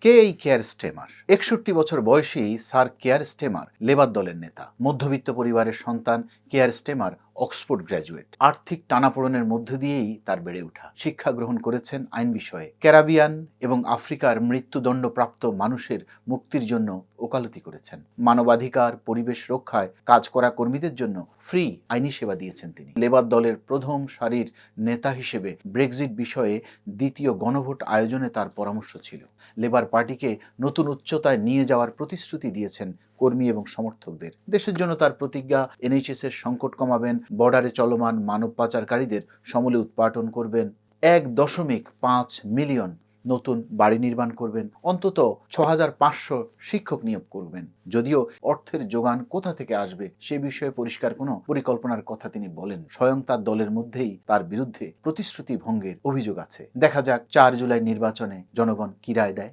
কে এই কেয়ার স্টেমার? 61 বছর বয়সী স্যার কেয়ার স্টেমার লেবার দলের নেতা। মধ্যবিত্ত পরিবারের সন্তান কেয়ার স্টেমার অক্সফোর্ড গ্র্যাজুয়েট। আর্থিক টানাপোড়েনের মধ্য দিয়েই তার বেড়ে ওঠা। শিক্ষা গ্রহণ করেছেন আইন বিষয়ে। ক্যারাবিয়ান এবং আফ্রিকার মৃত্যুদণ্ডপ্রাপ্ত মানুষের মুক্তির জন্য ওকালতি করেছেন। মানবাধিকার, পরিবেশ রক্ষায় কাজ করা কর্মীদের জন্য ফ্রি আইনি সেবা দিয়েছেন তিনি। লেবার দলের প্রথম সারির নেতা হিসেবে ব্রেক্সিট বিষয়ে দ্বিতীয় গণভোট আয়োজনে তার পরামর্শ ছিল। লেবার পার্টিকে নতুন উচ্চতায় নিয়ে যাওয়ার প্রতিশ্রুতি দিয়েছেন কর্মী এবং সমর্থকদের। দেশের জন্য তার প্রতিজ্ঞা, এনএইচএস এর সংকট কমাবেন, বর্ডারে চলমান মানব পাচারকারীদের সমূলে উৎপাটন করবেন, 1.5 মিলিয়ন নতুন বাড়ি নির্মাণ করবেন, অন্তত 6500 শিক্ষক নিয়োগ করবেন। যদিও অর্থের যোগান কোথা থেকে আসবে সে বিষয়ে পরিষ্কার কোনো পরিকল্পনার কথা তিনি বলেন। স্বয়ং তার দলের মধ্যেই তার বিরুদ্ধে প্রতিশ্রুতি ভঙ্গের অভিযোগ আছে। দেখা যাক 4 জুলাই নির্বাচনে জনগণ কি রায় দেয়।